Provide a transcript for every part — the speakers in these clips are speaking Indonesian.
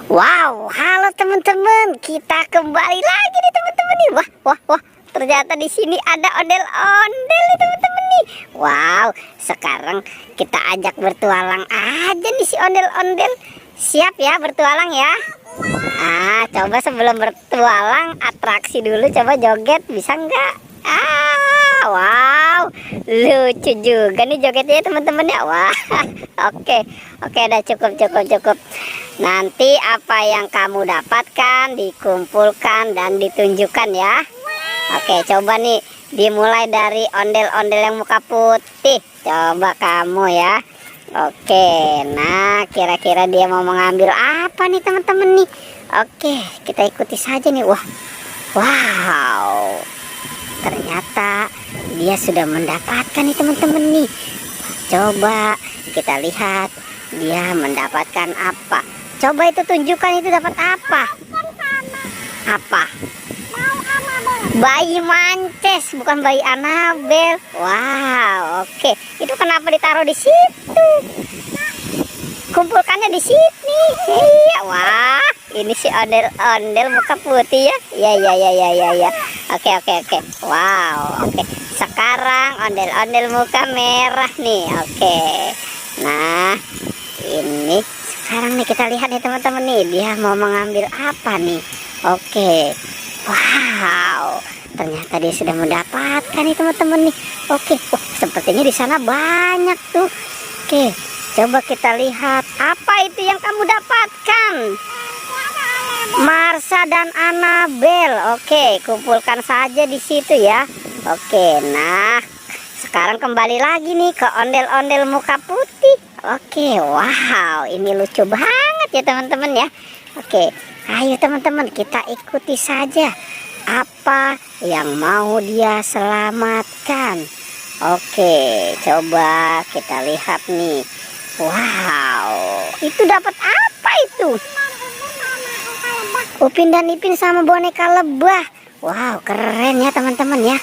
Wow, halo teman-teman, kita kembali lagi nih teman-teman nih. Wah, ternyata di sini ada ondel-ondel nih teman-teman nih. Wow, sekarang kita ajak bertualang aja nih si ondel-ondel. Siap ya bertualang ya? Coba sebelum bertualang atraksi dulu, coba joget bisa nggak? Wow, lucu juga nih jogetnya teman-teman ya. Wah, oke, udah cukup. Nanti apa yang kamu dapatkan dikumpulkan dan ditunjukkan ya. Oke, coba nih dimulai dari ondel-ondel yang muka putih. Coba kamu ya. Oke, nah kira-kira dia mau mengambil apa nih teman-teman nih? Oke, kita ikuti saja nih. Wow, ternyata dia sudah mendapatkan nih teman-teman nih. Coba kita lihat dia mendapatkan apa. Coba itu tunjukkan, itu dapat apa? Apa? Bayi Mances, bukan bayi Anabel. Wow, oke. Itu kenapa ditaruh di situ? Kumpulkannya di sini. Iya, wah. Ini si ondel-ondel muka putih ya. Ya. Oke. Wow, oke. Sekarang ondel-ondel muka merah nih. Oke. Nah, ini sekarang nih kita lihat nih teman-teman nih, dia mau mengambil apa nih? Oke. Wow, ternyata dia sudah mendapatkan nih teman-teman nih. Oke, sepertinya di sana banyak tuh. Oke, coba kita lihat apa itu yang kamu dapatkan. Marsha dan Anabel. Oke, kumpulkan saja di situ ya. Oke, nah sekarang kembali lagi nih ke ondel-ondel muka putih. Oke, wow, ini lucu banget ya teman-teman ya. Oke, ayo teman-teman kita ikuti saja apa yang mau dia selamatkan. Oke, coba kita lihat nih. Wow, itu dapat apa itu? Upin dan Ipin sama boneka lebah. Wow, keren ya teman-teman ya.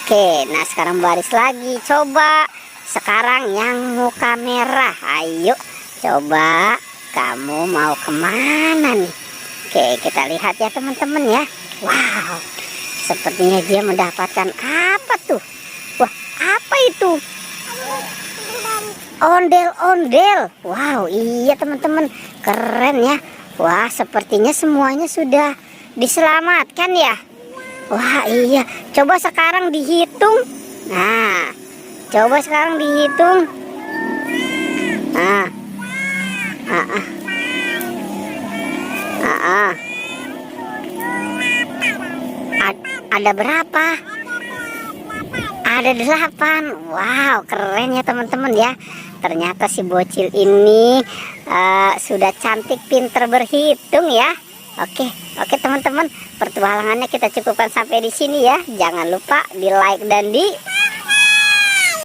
Oke, nah sekarang baris lagi. Coba sekarang yang muka merah. Ayo, coba kamu mau kemana nih? Oke, kita lihat ya teman-teman ya. Wow, sepertinya dia mendapatkan apa tuh? Wah, apa itu? Ondel-ondel. Wow, iya teman-teman, keren ya. Wah, sepertinya semuanya sudah diselamatkan ya. Wah, iya. Coba sekarang dihitung. Nah, coba sekarang dihitung. Ada berapa? Ada 8. Wow, keren ya teman-teman ya. Ternyata si bocil ini sudah cantik, pinter berhitung ya. Oke teman-teman, pertualangannya kita cukupkan sampai di sini ya. Jangan lupa di like dan di